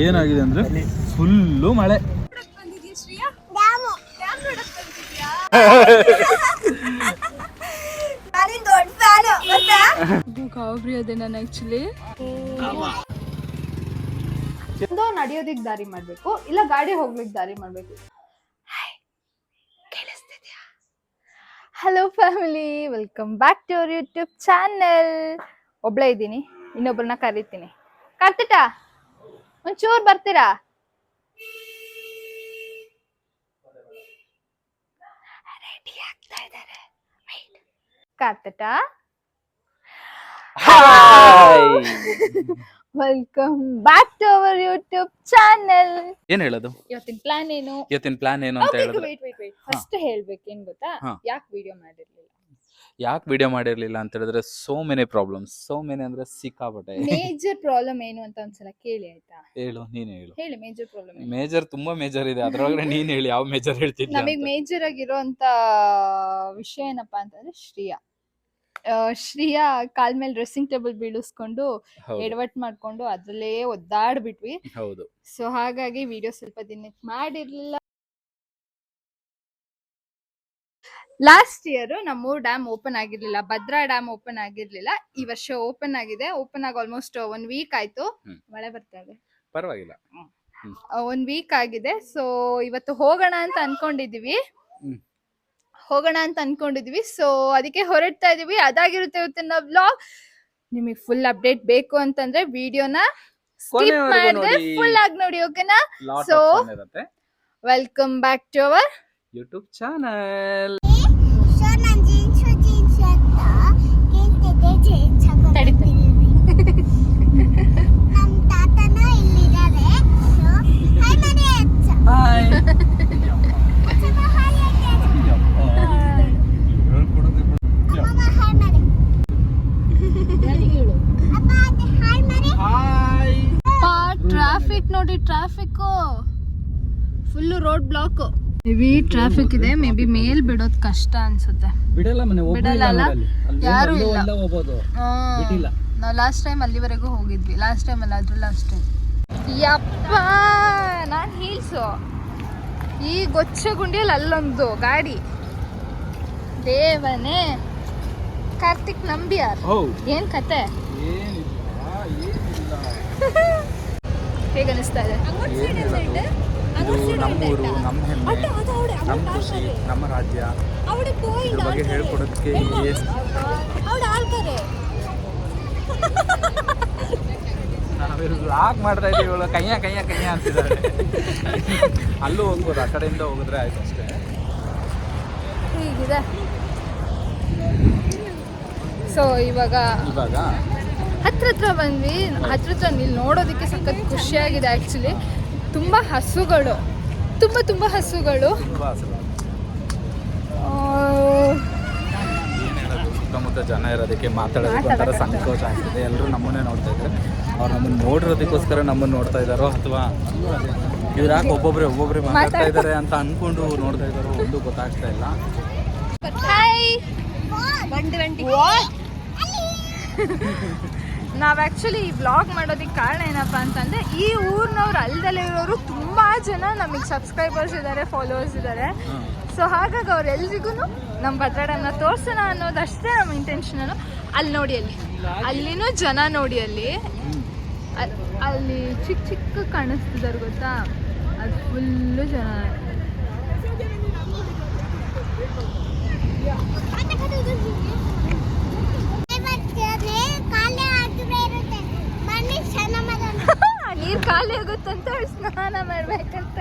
ಏನಾಗಿದೆ ಅಂದ್ರೆ ಫುಲ್ಲು ಮಳೆ. ನಡೆಯೋದಿಕ್ ದಾರಿ ಮಾಡ್ಬೇಕು, ಇಲ್ಲ ಗಾಡಿ ಹೋಗ್ಲಿಕ್ಕೆ ದಾರಿ ಮಾಡ್ಬೇಕು. Hello family, welcome back to our YouTube channel. ಒಬ್ಳೆ ಇದ್ದೀನಿ, ಇನ್ನೊಬ್ಬರನ್ನ ಕರಿತೀನಿ. ಕಾರ್ತಿಟ ಒಂಚೂರ್ ಬರ್ತೀರಾ? ರೆಡಿ ಆಗ್ತಾ ಇದ್ದಾರೆ. ಕಾರ್ತಿಟ, welcome back to our YouTube channel. ಏನ್ ಹೇಳೋದು? ಇವತ್ತಿನ ಪ್ಲಾನ್ ಏನು ಅಂತ ಹೇಳಿದ್ರೆ ಫಸ್ಟ್ ಹೇಳ್ಬೇಕು. ಏನ್ ಗೊತ್ತಾ, ಯಾಕೆ ವಿಡಿಯೋ ಮಾಡಿರ್ಲಿಲ್ಲ ಅಂತ ಹೇಳಿದ್ರೆ so many problems. So many ಅಂದ್ರೆ ಸಿಕ್ಕಾಪಟ್ಟೆ. ಮೇಜರ್ ಪ್ರಾಬ್ಲಮ್ ಏನು ಅಂತ ಒಂದ್ಸಲ ಕೇಳಿ ಆಯ್ತಾ? ನೀನ್ ಹೇಳಿ. ಮೇಜರ್ ಪ್ರಾಬ್ಲಮ್, ಮೇಜರ್ ತುಂಬಾ ಮೇಜರ್ ಇದೆ, ಅದ್ರೊಳಗಡೆ ನೀನ್ ಹೇಳಿ ಯಾವ ಮೇಜರ್ ಹೇಳ್ತಿದ್ದೆ. ನಮಗ್ ಮೇಜರ್ ಆಗಿರೋಂತ ವಿಷಯ ಏನಪ್ಪಾ ಅಂತಂದ್ರೆ ಶ್ರೀಯಾ ಕಾಲ್ ಮೇಲೆ ಡ್ರೆಸ್ಸಿಂಗ್ ಟೇಬಲ್ ಬೀಳಿಸ್ಕೊಂಡು ಎಡವಟ್ ಮಾಡ್ಕೊಂಡು ಅದ್ರಲ್ಲೇ ಒದ್ದಾಡ್ಬಿಟ್ವಿ. ಹೌದು. ಸೊ ಹಾಗಾಗಿ ವಿಡಿಯೋ ಸ್ವಲ್ಪ ದಿನಕ್ಕೆ ಮಾಡಿರ್ಲಿಲ್ಲ. ಲಾಸ್ಟ್ ಇಯರ್ ನಮ್ಮೂರ್ ಡ್ಯಾಮ್ ಓಪನ್ ಆಗಿರ್ಲಿಲ್ಲ, ಭದ್ರಾ ಡ್ಯಾಮ್ ಓಪನ್ ಆಗಿರ್ಲಿಲ್ಲ. ಈ ವರ್ಷ ಓಪನ್ ಆಗಿದೆ. ಓಪನ್ ಆಗಿ ಆಲ್ಮೋಸ್ಟ್ 1 ವೀಕ್ ಆಯ್ತು. ಮಳೆ ಬರ್ತಾ ಇದೆ, ಪರವಾಗಿಲ್ಲ. 1 ವೀಕ್ ಆಗಿದೆ. ಸೊ ಇವತ್ತು ಹೋಗೋಣ ಅಂತ ಅನ್ಕೊಂಡಿದೀವಿ. ಸೊ ಅದಕ್ಕೆ ಹೊರಡ್ತಾ ಇದೀವಿ. ಅದಾಗಿರುತ್ತೆ ಇವತ್ತಿನ ವ್ಲಾಗ್. ನಿಮಗೆ ಫುಲ್ ಅಪ್ಡೇಟ್ ಬೇಕು ಅಂತಂದ್ರೆ ವಿಡಿಯೋನ ಸ್ಕಿಪ್ ಮಾಡದೆ ಫುಲ್ ಆಗಿ ನೋಡಿ, ಓಕೆನಾ? So welcome back to our YouTube channel. Traffic ನೋಡಿ, traffic full road block. Heavy traffic ಇದೆ. ಮೇ ಬಿ ಮೇಲ್ ಬಿಡೋದ್ ಕಷ್ಟ ಅನ್ಸುತ್ತೆ. ಬಿಡಲ್ಲ, ಯಾರು ಇಲ್ಲ. ನಾವು ಲಾಸ್ಟ್ ಟೈಮ್ ಅಲ್ಲಿವರೆಗೂ ಹೋಗಿದ್ವಿ. ಲಾಸ್ಟ್ ಟೈಮ್ ಯಪ್ಪ, ನಾನ್ ಹೀಲ್ಸು ಈ ಗೊಚ್ಚಗುಂಡಿಯಲ್ಲಿ ಅಲ್ಲೊಂದು ಗಾಡಿ. ದೇವನೇ, ಕಾರ್ತಿಕ್ ನಂಬಿಯಾರ್, ಏನ್ ಕತೆ? ಹೇಗೆ ಅನಿಸ್ತಾ ಇದೆ? ಇದು ನಮ್ಮೂರು, ನಮ್ಮ ಹೆಮ್ಮೆ, ನಮ್ಮ ಖುಷಿ, ನಮ್ಮ ರಾಜ್ಯ. ಇದ್ರ ಬಗ್ಗೆ ಹೇಳ್ಕೊಡೋದಕ್ಕೆ ನಾವಿಲ್ಲಿ ವ್ಲಾಗ್ ಮಾಡ್ತಾ ಇದೀವಿ. ಕೈಯ ಅಂತಿದ್ದಾರೆ. ಅಲ್ಲೂ ಹೋಗ್ಬೋದು, ಆ ಕಡೆಯಿಂದ ಹೋಗಿದ್ರೆ ಆಯ್ತು ಅಷ್ಟೇ. ಹೀಗಿದೆ. ಸೊ ಇವಾಗ ಹತ್ರ ಬಂದ್ವಿ. ಹತ್ರ ಇಲ್ಲಿ ನೋಡೋದಕ್ಕೆ ಸಖತ್ ಖುಷಿಯಾಗಿದೆ. ಆ್ಯಕ್ಚುಲಿ ತುಂಬ ಹಸುಗಳು, ತುಂಬ ಹಸುಗಳು. ಸುತ್ತಮುತ್ತ ಜನ ಇರೋದಕ್ಕೆ ಮಾತಾಡೋದಕ್ಕೆ ಒಂಥರ ಸಂಕೋಚ ಆಗ್ತಿದೆ. ಎಲ್ಲರೂ ನಮ್ಮನ್ನೇ ನೋಡ್ತಾ ಇದ್ದಾರೆ. ಅವ್ರು ನಮ್ಮನ್ನು ನೋಡಿರೋದಕ್ಕೋಸ್ಕರ ನಮ್ಮನ್ನು ನೋಡ್ತಾ ಇದ್ದಾರೋ ಅಥವಾ ಇವ್ರು ಯಾಕೆ ಒಬ್ಬೊಬ್ಬರೇ ಮಾತಾಡ್ತಾ ಇದ್ದಾರೆ ಅಂತ ಅಂದ್ಕೊಂಡು ನೋಡ್ತಾ ಇದ್ದಾರೋ ಒಂದು ಗೊತ್ತಾಗ್ತಾ ಇಲ್ಲ. ನಾವು ಆ್ಯಕ್ಚುಲಿ ಈ ವ್ಲಾಗ್ ಮಾಡೋದಕ್ಕೆ ಕಾರಣ ಏನಪ್ಪ ಅಂತಂದರೆ, ಈ ಊರಿನವ್ರು ಅಲ್ದಲ್ಲೇ ಇರೋರು ತುಂಬ ಜನ ನಮಗೆ ಸಬ್ಸ್ಕ್ರೈಬರ್ಸ್ ಇದ್ದಾರೆ, ಫಾಲೋವರ್ಸ್ ಇದ್ದಾರೆ. ಸೊ ಹಾಗಾಗಿ ಅವ್ರೆಲ್ರಿಗೂ ನಮ್ಮ ಭದ್ರಾ ಡ್ಯಾಮ್ನ ತೋರಿಸೋಣ ಅನ್ನೋದಷ್ಟೇ ನಮ್ಮ ಇಂಟೆನ್ಷನು. ಅಲ್ಲಿ ನೋಡಿ, ಅಲ್ಲಿನೂ ಜನ ನೋಡಿ, ಅಲ್ಲಿ ಚಿಕ್ಕ ಕಾಣಿಸ್ತಿದ್ದಾರೆ ಗೊತ್ತಾ, ಅದು ಫುಲ್ಲು ಜನ. ನೀರು ಖಾಲಿ ಆಗುತ್ತಂತ ಸ್ನಾನ ಮಾಡ್ಬೇಕಂತ.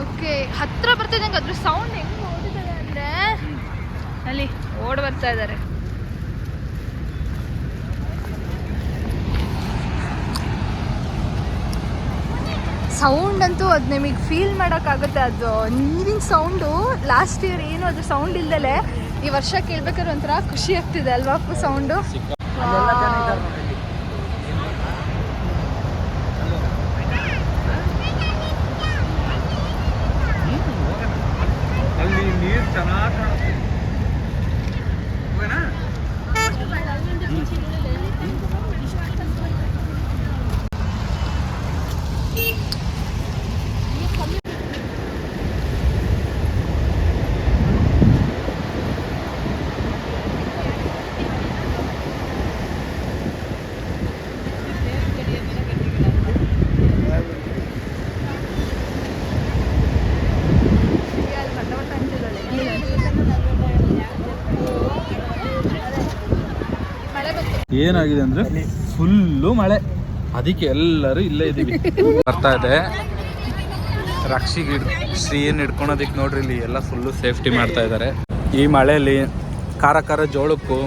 ಓಕೆ, ಹತ್ರ ಬರ್ತಿದ್ದಂಗೆ ಅದ್ರ ಸೌಂಡ್ ಹೆಂಗ್ ಓಡಿದ್ದಾರೆ ಅಂದ್ರೆ, ಅಲ್ಲಿ ಓಡ್ ಬರ್ತಾ ಇದ್ದಾರೆ. ಸೌಂಡ್ ಅಂತೂ ಅದು ನಿಮಗೆ ಫೀಲ್ ಮಾಡೋಕ್ಕಾಗುತ್ತೆ. ಅದು ನೀರಿನ ಸೌಂಡು ಲಾಸ್ಟ್ ಇಯರ್ ಏನು ಅದು ಸೌಂಡ್ ಇಲ್ದಲೆ ಈ ವರ್ಷ ಕೇಳ್ಬೇಕಾದ್ರೆ ಒಂಥರ ಖುಷಿ ಆಗ್ತಿದೆ ಅಲ್ವಾ ಸೌಂಡು. ಏನಾಗಿದೆ ಅಂದರೆ ಫುಲ್ಲು ಮಳೆ, ಅದಕ್ಕೆ ಎಲ್ಲರೂ ಇಲ್ಲೇ ಇದ್ದೀವಿ. ಬರ್ತಾ ಇದೆ ರಕ್ಷಿಗೆ ಶ್ರೀಯನ್ನು ಹಿಡ್ಕೊಳೋದಕ್ಕೆ ನೋಡ್ರಿ, ಇಲ್ಲಿ ಎಲ್ಲ ಫುಲ್ಲು ಸೇಫ್ಟಿ ಮಾಡ್ತಾ ಇದ್ದಾರೆ. ಈ ಮಳೆಯಲ್ಲಿ ಖಾರ ಜೋಳಕ್ಕೂ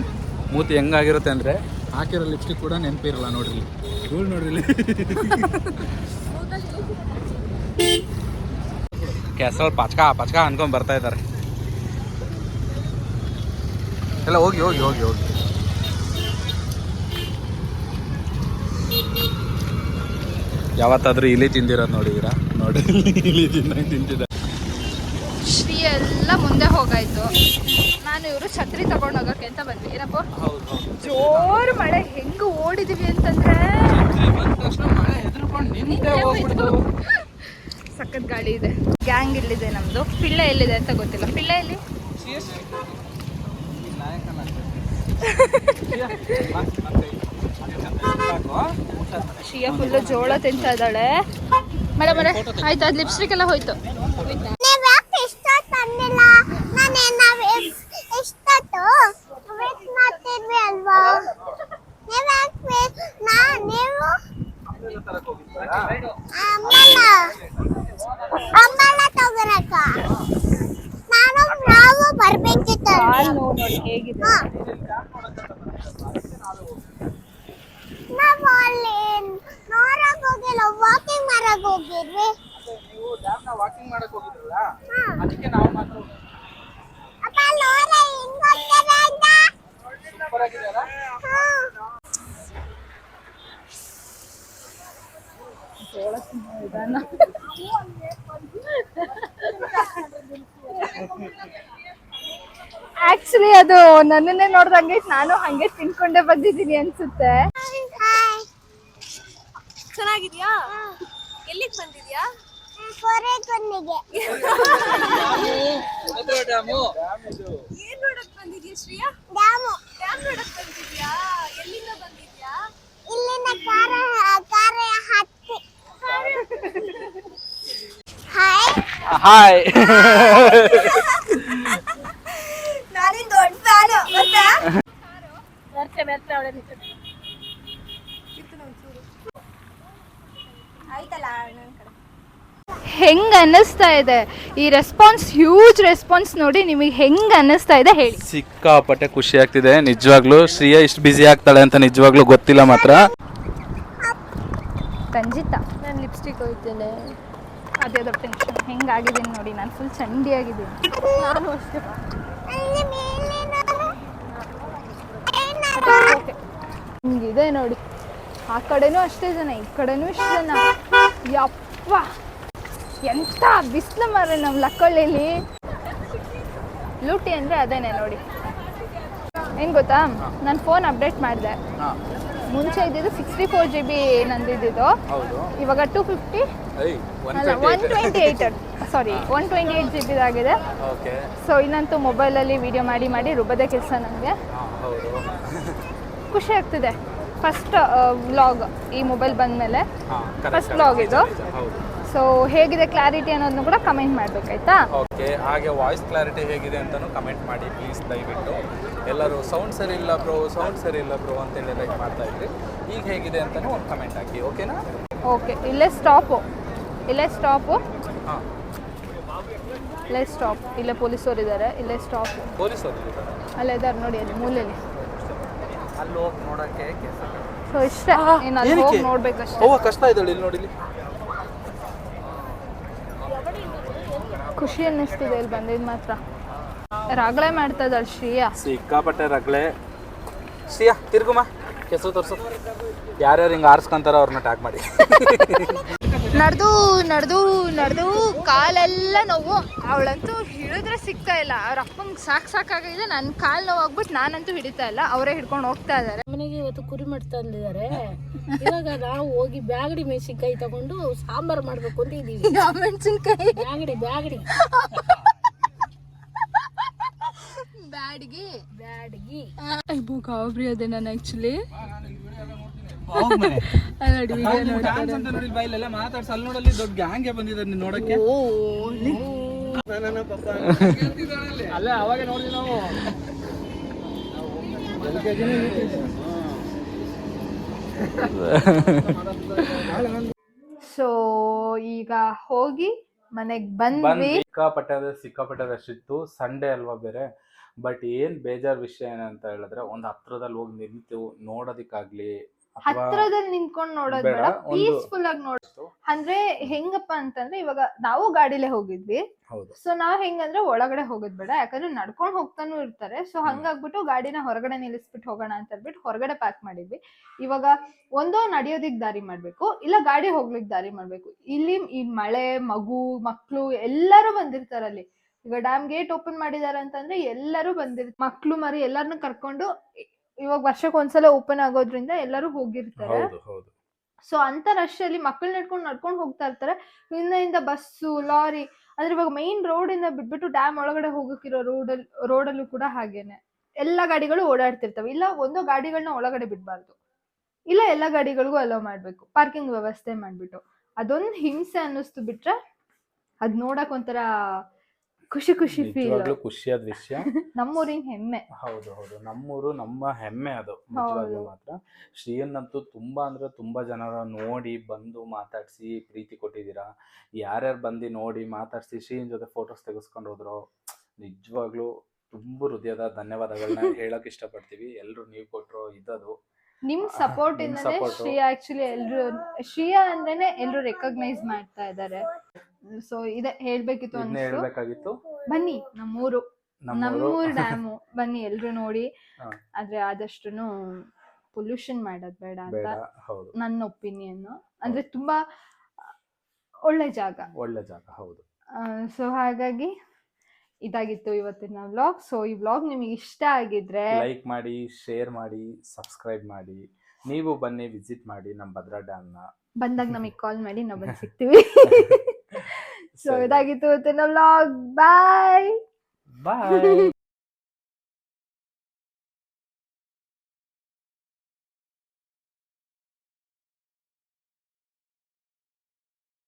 ಮೂತಿ ಹೆಂಗಾಗಿರುತ್ತೆ ಅಂದರೆ ಹಾಕಿರೋ ಲಿಪ್ಸ್ಟಿಕ್ ಕೂಡ ನೆನಪಿರಲ್ಲ ನೋಡ್ರಿ. ಧೂಳು ನೋಡ್ರಿ ಇಲ್ಲಿ ಕೆಸಲ್ ಪಚ್ಕ ಅನ್ಕೊಂಡ್ ಬರ್ತಾ ಇದ್ದಾರೆ ಎಲ್ಲ. ಹೋಗಿ ಹೋಗಿ ಹೋಗಿ ಹೋಗಿ ಯಾವತ್ತಾದ್ರೂ ಇಲಿ ತಿಂದಿರೋದು ನೋಡಿದೀರಾ? ನೋಡಿ ಇಲಿ ತಿಂತಿದ್ದ. ಶ್ರೀ ಎಲ್ಲ ಮುಂದೆ ಹೋಗಾಯ್ತು, ನಾನು ಇವರು ಛತ್ರಿ ತಗೊಂಡು ಹೋಗಕ್ಕೆ ಅಂತ ಬಂದ್ವಿ. ಏನಪ್ಪ ಜೋರು ಮಳೆ ಹೆಂಗ್ ಓಡಿದೀವಿ ಅಂತಂದ್ರೆ ಸಖತ್ ಗಾಳಿ ಇದೆ. ಗ್ಯಾಂಗ್ ಇಲ್ಲಿದೆ ನಮ್ದು. ಪಿಳ್ಳೆ ಎಲ್ಲಿದೆ ಅಂತ ಗೊತ್ತಿಲ್ಲ. ಪಿಳ್ಳೆ ಎಲ್ಲಿ? ಶ್ರೀಯಾ ಫುಲ್ಲು ಜೋಳ ತಿಂತಾ ಇದ್ದಾಳೆ. ಮೇಡಮ್ ಆಯ್ತು, ಅದು ಲಿಪ್ಸ್ಟಿಕ್ ಎಲ್ಲ ಹೋಯ್ತು. ಹೇಗಿದೆ ವಾಕಿಂಗ್ ಮಾಡಕ್ ಹೋಗಿದ್ರಲ್ಲ, ಅದಕ್ಕೆ ನಾವು ಮಾತ್ರ ಸೂಪರ್ ಆಗಿದೆಯಲ್ಲ. ಆಕ್ಚುಲಿ ಅದು ನನ್ನನ್ನೇ ನೋಡ್ದಂಗೆ ನಾನು ಹಂಗೆ ತಿನ್ಕೊಂಡೆ ಬಂದಿದ್ದೀನಿ ಅನ್ಸುತ್ತೆ. ಚೆನ್ನಾಗಿದ್ಯಾ? ಎಲ್ಲಿಗೆ ಬಂದಿದ್ಯಾ? ಏನ್ ನೋಡಕ್ ಬಂದಿದ್ಯಾ ಶ್ರೀಯಾ? ಡ್ಯಾಮ್ ನೋಡಕ್ ಬಂದಿದ್ಯಾ? ಎಲ್ಲಿಂದ ಬಂದಿದ್ಯಾ? ಇಲ್ಲಿಂದ ಹಾಯ್ ನಾನಿನ್ ದೊಡ್ಡ ಫ್ಯಾನ್ ಗೊತ್ತಾ? ಬರ್ತೆ ಅವಳೆ ಆಯ್ತಲ್ಲ. ಹೆಂಗ್ ಅನ್ನಿಸ್ತಾ ಇದೆ ಈ ರೆಸ್ಪಾನ್ಸ್? ಹ್ಯೂಜ್ ರೆಸ್ಪಾನ್ಸ್ ನೋಡಿ. ನಿಮಗೆ ಹೆಂಗ್ ಅನ್ನಿಸ್ತಾ ಇದೆ ಹೇಳಿ. ಸಿಕ್ಕಾಪಟ್ಟೆ ಖುಷಿ ಆಗ್ತಿದೆ ನಿಜವಾಗ್ಲೂ. ಶ್ರೀಯಾ ಇಷ್ಟು ಬ್ಯುಸಿ ಆಗ್ತಾಳೆ ಅಂತ ನಿಜವಾಗ್ಲೂ ಗೊತ್ತಿಲ್ಲ ಮಾತ್ರ. ರಂಜಿತಾ, ನಾನು ಲಿಪ್ಸ್ಟಿಕ್ ಹೋಗ್ತೇನೆ. ಅದೇ ದೊಡ್ಡ ಟೆನ್ಷನ್. ಹೆಂಗಾಗಿದ್ದೀನಿ ನೋಡಿ, ನಾನು ಫುಲ್ ಚಂಡಿ ಆಗಿದ್ದೀನಿ. ನಾನು ಅಷ್ಟೇ. ಹಿಂಗಿದೆ ನೋಡಿ. ಆ ಕಡೆನೂ ಅಷ್ಟೇ ಜನ, ಈ ಕಡೆನೂ ಇಷ್ಟು ಜನ. ಯಪ್ಪ ಎಂಥ ಬಿಸಿಲು ಮಾರ್ರೆ ನಮ್ಮ ಲಕ್ಕಳ್ಳಿಲಿ. ಲೂಟಿ ಅಂದರೆ ಅದೇನೆ ನೋಡಿ. ಏನು ಗೊತ್ತಾ, ನಾನು ಫೋನ್ ಅಪ್ಡೇಟ್ ಮಾಡಿದೆ. ಮುಂಚೆ ಇದ್ದಿದ್ದು 64 GB ನಂದಿದ್ದು, ಇವಾಗ 128 GB ಆಗಿದೆ. ಸೊ ಇನ್ನಂತೂ ಮೊಬೈಲಲ್ಲಿ ವಿಡಿಯೋ ಮಾಡಿ ರುಬ್ಬದೇ ಕೆಲಸ ನನಗೆ. ಖುಷಿ ಆಗ್ತಿದೆ. ಫಸ್ಟ್ ವ್ಲಾಗ್ ಈ ಮೊಬೈಲ್ ಬಂದಮೇಲೆ ಫಸ್ಟ್ ವ್ಲಾಗ್ ಇದು. ಸೊ ಹೇಗಿದೆ ಕ್ಲಾರಿಟಿ ಅನ್ನೋದನ್ನು ಕೂಡ ಕಮೆಂಟ್ ಮಾಡಬೇಕಾಯ್ತಾ? ಓಕೆ, ಹಾಗೆ ವಾಯ್ಸ್ ಕ್ಲಾರಿಟಿ ಹೇಗಿದೆ ಅಂತಲೂ ಕಮೆಂಟ್ ಮಾಡಿ ಪ್ಲೀಸ್ ದಯವಿಟ್ಟು. ಎಲ್ಲರೂ ಸೌಂಡ್ ಸರಿ ಇಲ್ಲ ಬ್ರೋ ಅಂತೇಳಿ ಲೈಕ್ ಮಾಡ್ತಾ ಇದ್ರಿ. ಈಗ ಹೇಗಿದೆ ಅಂತಲೂ ಒಂದು ಕಮೆಂಟ್ ಹಾಕಿ, ಓಕೆನಾ? ಓಕೆ, ಇಲ್ಲೇ ಸ್ಟಾಪು. ಹಾಂ, ಇಲ್ಲೇ ಸ್ಟಾಪ್. ಇಲ್ಲೇ ಪೊಲೀಸರು ಇದ್ದಾರೆ. ಇಲ್ಲೇ ಸ್ಟಾಪ್. ಪೊಲೀಸರು ಅಲ್ಲೇ ಇದ್ದಾರೆ ನೋಡಿ, ಅಲ್ಲಿ ಮೂಲೆಯಲ್ಲಿ. ಅಲ್ಲಿ ಹೋಗಿ ನೋಡೋಕ್ಕೆ ಸೊ ಇಷ್ಟೇ, ಇನ್ನು ಅಲ್ಲಿ ಹೋಗಿ ನೋಡ್ಬೇಕಷ್ಟೇ. ಕಷ್ಟ ಇದ್ದಾಳೆ ಇಲ್ಲಿ ನೋಡಿ. ಖುಷಿ ಅನ್ನಿಸ್ತಿದೆ ಇಲ್ಲಿ ಬಂದಿದ್ದು ಮಾತ್ರ. ರಗಳೆ ಮಾಡ್ತಾ ಇದ್ದಾಳೆ ಶ್ರೀಯಾ. ಸಿಕ್ಕಾಪಟ್ಟೆ ರಗಳೆ. ಶ್ರೀಯಾ ತಿರ್ಗುಮ, ಕೆಸರು ತೋರಿಸು. ಯಾರ್ಯಾರು ಹಿಂಗೆ ಆರಿಸ್ಕೊಂತಾರೋ ಅವ್ರನ್ನ ಟ್ಯಾಗ್ ಮಾಡಿ. ನಡೆದು ಕಾಲೆಲ್ಲ ನೋವು. ಅವಳಂತೂ ಹಿಡಿದ್ರೆ ಸಿಗ್ತಾ ಇಲ್ಲ. ಅವ್ರ ಅಪ್ಪಂಗೆ ಸಾಕಾಗಿದೆ. ನನ್ನ ಕಾಲು ನೋವು ಆಗ್ಬಿಟ್ಟು ನಾನಂತೂ ಹಿಡಿತಾ ಇಲ್ಲ, ಅವರೇ ಹಿಡ್ಕೊಂಡು ಹೋಗ್ತಾ ಇದ್ದಾರೆ. ಮನೆಗೆ ಇವತ್ತು ಕುರಿ ಮಾಡ್ತಾ ಇದ್ದಾರೆ. ಇವಾಗ ನಾವು ಹೋಗಿ ಬ್ಯಾಗಡಿ ಮೆಣಸಿನ್ಕಾಯಿ ತಗೊಂಡು ಸಾಂಬಾರು ಮಾಡ್ಬೇಕು ಅಂತ ಇದೀವಿ. ಮೆಣಸಿನ್ಕಾಯಿ ಬ್ಯಾಗಡಿ ಬ್ಯಾಡಗಿ ಗಾಬರಿ ಅದೇ ನಾನು ಆಕ್ಚುಲಿ. ಮಾತಾಡ್ಸ ಅಲ್ಲಿ ನೋಡಲ್ಲಿ ದೊಡ್ಡ ಗ್ಯಾಂಗೆ ಬಂದಿದ್ದಾರೆ ನೀನು ನೋಡಕ್ಕೆ. ಅಲ್ಲೇ ಅವಾಗ ನೋಡಿದ್ವಿ ನಾವು. ಸೊ ಈಗ ಹೋಗಿ ಮನೆಗ್ ಬಂದ್ವಿ. ಸಿಕ್ಕಾಪಟ್ಟೆ ರಶ್ ಇತ್ತು, ಸಂಡೇ ಅಲ್ವಾ ಬೇರೆ. ಬಟ್ ಏನ್ ಬೇಜಾರ್ ವಿಷಯ ಏನಂತ ಹೇಳಿದ್ರೆ, ಒಂದ್ ಹತ್ರದಲ್ಲಿ ಹೋಗಿ ನಿಂತು ನೋಡೋದಿಕ್ಕಾಗ್ಲಿ ಹತ್ರದಲ್ಲಿ ನಿಂತ್ಕೊಂಡ್ ನೋಡೋದ್ ಬೇಡ, ಪೀಸ್ಫುಲ್ ಆಗಿ ನೋಡ್ತು. ಅಂದ್ರೆ ಹೆಂಗಪ್ಪ ಅಂತಂದ್ರೆ ಇವಾಗ ನಾವು ಗಾಡಿಲೇ ಹೋಗಿದ್ವಿ. ಸೊ ನಾವ್ ಹೆಂಗಂದ್ರೆ ಒಳಗಡೆ ಹೋಗೋದ್ ಬೇಡ, ಯಾಕಂದ್ರೆ ನಡ್ಕೊಂಡ್ ಹೋಗ್ತಾನು ಇರ್ತಾರೆ. ಸೊ ಹಂಗಾಗ್ಬಿಟ್ಟು ಗಾಡಿನ ಹೊರಗಡೆ ನಿಲ್ಲಿಸ್ಬಿಟ್ಟು ಹೋಗೋಣ ಅಂತ ಹೇಳ್ಬಿಟ್ಟು ಹೊರಗಡೆ ಪ್ಯಾಕ್ ಮಾಡಿದ್ವಿ. ಇವಾಗ ಒಂದೋ ನಡೆಯೋದಿಕ್ ದಾರಿ ಮಾಡ್ಬೇಕು, ಇಲ್ಲ ಗಾಡಿ ಹೋಗ್ಲಿಕ್ ದಾರಿ ಮಾಡ್ಬೇಕು. ಇಲ್ಲಿ ಈ ಮಳೆ, ಮಕ್ಳು ಎಲ್ಲರೂ ಬಂದಿರ್ತಾರ ಅಲ್ಲಿ. ಈಗ ಡ್ಯಾಮ್ ಗೇಟ್ ಓಪನ್ ಮಾಡಿದಾರೆ ಅಂತಂದ್ರೆ ಎಲ್ಲರೂ ಬಂದಿರ್ತಾರೆ, ಮಕ್ಳು ಮರಿ ಎಲ್ಲಾರನ್ನೂ ಕರ್ಕೊಂಡು. ಇವಾಗ ವರ್ಷಕ್ಕೆ ಒಂದ್ಸಲ ಓಪನ್ ಆಗೋದ್ರಿಂದ ಎಲ್ಲರೂ ಹೋಗಿರ್ತಾರೆ. ಸೊ ಅಂತ ರಶ್ ಅಲ್ಲಿ ಮಕ್ಕಳು ನಡ್ಕೊಂಡು ಹೋಗ್ತಾ ಇರ್ತಾರೆ. ಹಿಂದಿಂದ ಬಸ್ಸು, ಲಾರಿ, ಅಂದ್ರೆ ಇವಾಗ ಮೈನ್ ರೋಡ್ ಇಂದ ಬಿಟ್ಬಿಟ್ಟು ಡ್ಯಾಮ್ ಒಳಗಡೆ ಹೋಗಕ್ಕಿರೋ ರೋಡಲ್ಲೂ ಕೂಡ ಹಾಗೇನೆ ಎಲ್ಲಾ ಗಾಡಿಗಳು ಓಡಾಡ್ತಿರ್ತವೆ. ಇಲ್ಲ ಒಂದು ಗಾಡಿಗಳನ್ನ ಒಳಗಡೆ ಬಿಡ್ಬಾರ್ದು, ಇಲ್ಲ ಎಲ್ಲಾ ಗಾಡಿಗಳಿಗೂ ಅಲೋ ಮಾಡ್ಬೇಕು, ಪಾರ್ಕಿಂಗ್ ವ್ಯವಸ್ಥೆ ಮಾಡ್ಬಿಟ್ಟು. ಅದೊಂದು ಹಿಂಸೆ ಅನ್ನಿಸ್ತು. ಬಿಟ್ರೆ ಅದ್ ನೋಡಕ್ ಒಂಥರ ಖುಷಿ ಫೀಲ್, ಖುಷಿಯಾದ ವಿಷಯ. ನಮ್ಮೂರಿನ ಹೆಮ್ಮೆ. ಹೌದು, ನಮ್ಮೂರು ನಮ್ಮ ಹೆಮ್ಮೆ ಅದು ನಿಜವಾಗ್ಲೂ ಮಾತ್ರ. ಶ್ರೀಯನ್ನಂತೂ ತುಂಬಾ ಅಂದ್ರೆ ತುಂಬಾ ಜನರ ನೋಡಿ ಬಂದು ಮಾತಾಡ್ಸಿ ಪ್ರೀತಿ ಕೊಟ್ಟಿದ್ದೀರಾ. ಯಾರ್ಯಾರು ಬಂದು ನೋಡಿ ಮಾತಾಡ್ಸಿ ಶ್ರೀಯನ್ ಜೊತೆ ಫೋಟೋಸ್ ತೆಗೆಸ್ಕೊಂಡು ಹೋದ್ರು, ನಿಜವಾಗ್ಲೂ ತುಂಬಾ ಹೃದಯದ ಧನ್ಯವಾದಗಳನ್ನ ಹೇಳಕ್ ಇಷ್ಟಪಡ್ತೀವಿ. ಎಲ್ರು ನೀವು ಕೊಟ್ರು ಇದದು ನಿಮ್ ಸಪೋರ್ಟ್ ಇಂದಾನೆ ಶ್ರೀಯಾ ಆಕ್ಚುಲಿ ಶ್ರೀಯಾ ಅಂದ್ರೇನೆ ಎಲ್ರು ರೆಕಗ್ನೈಸ್ ಮಾಡ್ತಾ ಇದ್ದಾರೆ. ಸೊ ಇದೇ ಹೇಳ್ಬೇಕಿತ್ತು ಹೇಳ್ಬೇಕಾಗಿತ್ತು. ಬನ್ನಿ ನಮ್ಮೂರು ಡ್ಯಾಮು ಬನ್ನಿ ಎಲ್ರು ನೋಡಿ. ಆದ್ರೆ ಆದಷ್ಟುನು ಪೊಲ್ಯೂಷನ್ ಮಾಡೋದ್ ಬೇಡ ಅಂತ ನನ್ನ ಒಪಿನಿಯನ್. ಅಂದ್ರೆ ತುಂಬಾ ಒಳ್ಳೆ ಜಾಗ. ಹೌದು. ಸೊ ಹಾಗಾಗಿ ಇದಾಗಿತ್ತು ಇವತ್ತಿನ ವ್ಲಾಗ್. ಸೊ ಈ ವ್ಲಾಗ್ ನಿಮಗೆ ಇಷ್ಟ ಆಗಿದ್ರೆ ಲೈಕ್ ಮಾಡಿ, ಶೇರ್ ಮಾಡಿ, ಸಬ್ಸ್ಕ್ರೈಬ್ ಮಾಡಿ. ನೀವು ಬನ್ನಿ, ವಿಸಿಟ್ ಮಾಡಿ ನಮ್ಮ ಭದ್ರಾ ಡ್ಯಾಮ್ ನ. ಬಂದಾಗ ನಮಗೆ ಕಾಲ್ ಮಾಡಿ, ನಾವು ಬಂದು ಸಿಗ್ತೀವಿ. ಸೊ ಇದಾಗಿತ್ತು ಇವತ್ತಿನ ವ್ಲಾಗ್. ಬಾಯ್.